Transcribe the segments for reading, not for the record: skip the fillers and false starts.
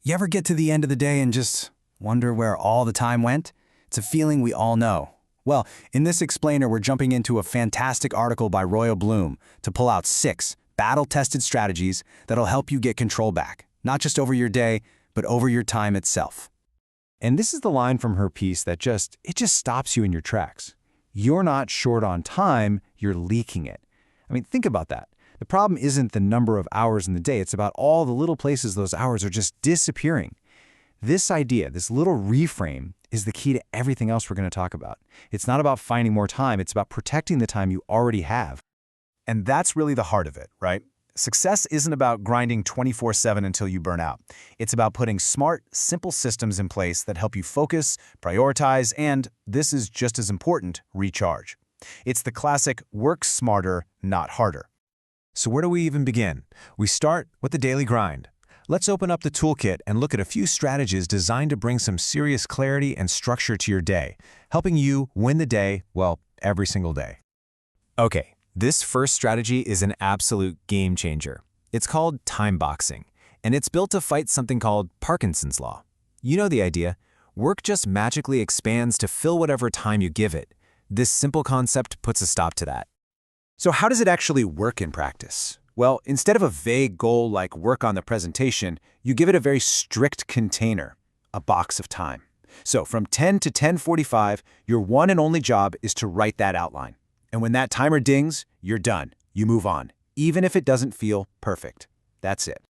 You ever get to the end of the day and just wonder where all the time went? It's a feeling we all know. Well, in this explainer, we're jumping into a fantastic article by Royal Bloom to pull out 6 battle-tested strategies that'll help you get control back, not just over your day, but over your time itself. And this is the line from her piece that just stops you in your tracks. You're not short on time, you're leaking it. I mean, think about that. The problem isn't the number of hours in the day, it's about all the little places those hours are just disappearing. This idea, this little reframe, is the key to everything else we're going to talk about. It's not about finding more time, it's about protecting the time you already have. And that's really the heart of it, right? Success isn't about grinding 24/7 until you burn out. It's about putting smart, simple systems in place that help you focus, prioritize, and, this is just as important, recharge. It's the classic work smarter, not harder. So where do we even begin? We start with the daily grind. Let's open up the toolkit and look at a few strategies designed to bring some serious clarity and structure to your day, helping you win the day, well, every single day. Okay, this first strategy is an absolute game changer. It's called timeboxing, and it's built to fight something called Parkinson's law. You know the idea. Work just magically expands to fill whatever time you give it. This simple concept puts a stop to that. So how does it actually work in practice? Well, instead of a vague goal like work on the presentation, you give it a very strict container, a box of time. So from 10 to 10:45, your one and only job is to write that outline. And when that timer dings, you're done. You move on, even if it doesn't feel perfect. That's it.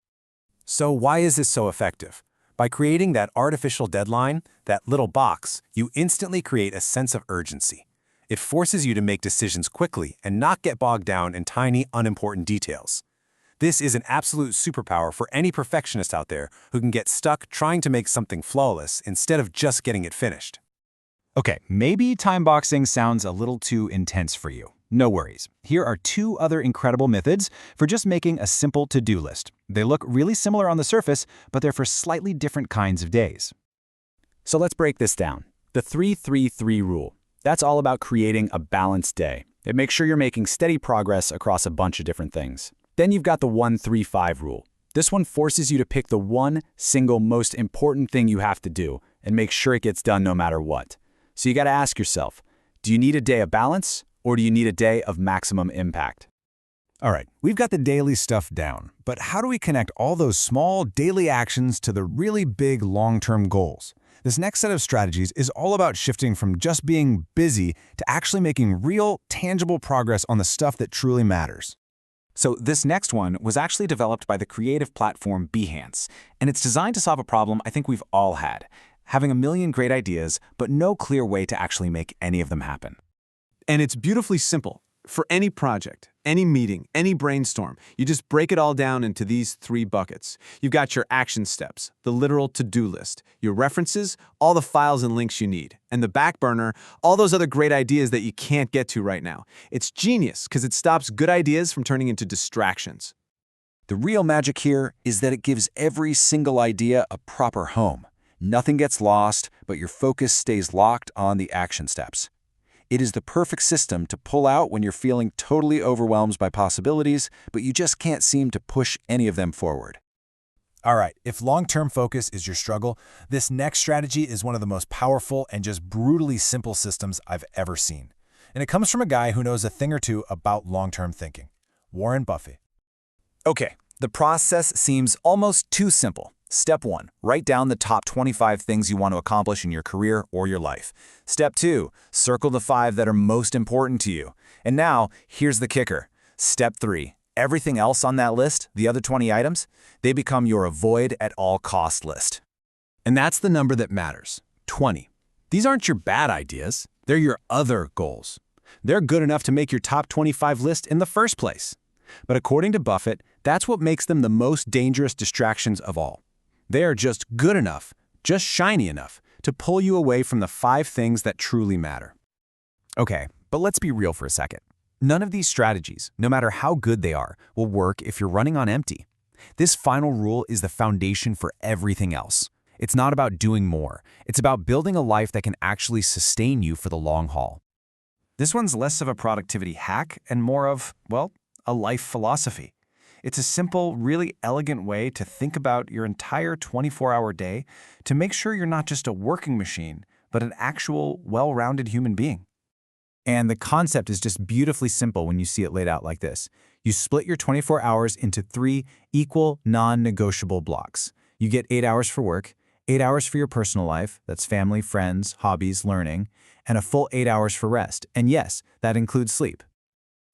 So why is this so effective? By creating that artificial deadline, that little box, you instantly create a sense of urgency. It forces you to make decisions quickly and not get bogged down in tiny, unimportant details. This is an absolute superpower for any perfectionist out there who can get stuck trying to make something flawless instead of just getting it finished. Okay, maybe timeboxing sounds a little too intense for you. No worries. Here are 2 other incredible methods for just making a simple to-do list. They look really similar on the surface, but they're for slightly different kinds of days. So let's break this down. The 3-3-3 rule. That's all about creating a balanced day. It makes sure you're making steady progress across a bunch of different things. Then you've got the 1-3-5 rule. This one forces you to pick the one single most important thing you have to do and make sure it gets done no matter what. So you got to ask yourself, do you need a day of balance or do you need a day of maximum impact? All right, we've got the daily stuff down, but how do we connect all those small daily actions to the really big long-term goals? This next set of strategies is all about shifting from just being busy to actually making real, tangible progress on the stuff that truly matters. So this next one was actually developed by the creative platform Behance, and it's designed to solve a problem I think we've all had, having a million great ideas, but no clear way to actually make any of them happen. And it's beautifully simple. For any project, any meeting, any brainstorm, you just break it all down into these 3 buckets. You've got your action steps, the literal to-do list, your references, all the files and links you need, and the back burner, all those other great ideas that you can't get to right now. It's genius because it stops good ideas from turning into distractions. The real magic here is that it gives every single idea a proper home. Nothing gets lost, but your focus stays locked on the action steps. It is the perfect system to pull out when you're feeling totally overwhelmed by possibilities, but you just can't seem to push any of them forward. All right, if long-term focus is your struggle, this next strategy is one of the most powerful and just brutally simple systems I've ever seen. And it comes from a guy who knows a thing or two about long-term thinking, Warren Buffett. Okay, the process seems almost too simple. Step 1, write down the top 25 things you want to accomplish in your career or your life. Step 2, circle the 5 that are most important to you. And now, here's the kicker. Step 3, everything else on that list, the other 20 items, they become your avoid at all cost list. And that's the number that matters, 20. These aren't your bad ideas, they're your other goals. They're good enough to make your top 25 list in the first place. But according to Buffett, that's what makes them the most dangerous distractions of all. They are just good enough, just shiny enough, to pull you away from the 5 things that truly matter. Okay, but let's be real for a second. None of these strategies, no matter how good they are, will work if you're running on empty. This final rule is the foundation for everything else. It's not about doing more. It's about building a life that can actually sustain you for the long haul. This one's less of a productivity hack and more of, well, a life philosophy. It's a simple, really elegant way to think about your entire 24-hour day to make sure you're not just a working machine, but an actual, well-rounded human being. And the concept is just beautifully simple when you see it laid out like this. You split your 24 hours into 3 equal, non-negotiable blocks. You get 8 hours for work, 8 hours for your personal life, that's family, friends, hobbies, learning, and a full 8 hours for rest. And yes, that includes sleep.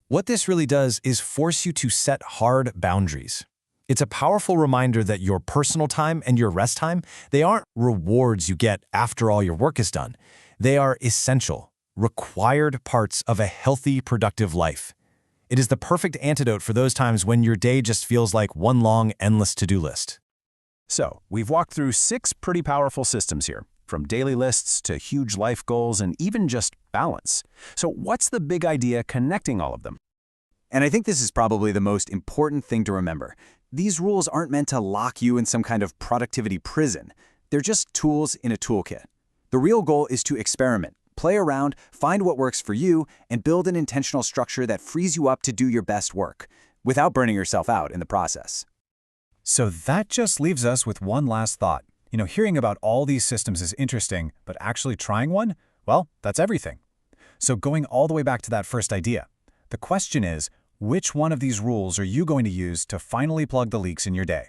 What this really does is force you to set hard boundaries. It's a powerful reminder that your personal time and your rest time, they aren't rewards you get after all your work is done. They are essential, required parts of a healthy, productive life. It is the perfect antidote for those times when your day just feels like one long, endless to-do list. So, we've walked through 6 pretty powerful systems here, from daily lists to huge life goals and even just balance. So what's the big idea connecting all of them? And I think this is probably the most important thing to remember. These rules aren't meant to lock you in some kind of productivity prison. They're just tools in a toolkit. The real goal is to experiment, play around, find what works for you, and build an intentional structure that frees you up to do your best work, without burning yourself out in the process. So that just leaves us with one last thought. Hearing about all these systems is interesting, but actually trying one? Well, that's everything. So going all the way back to that first idea, the question is, which one of these rules are you going to use to finally plug the leaks in your day?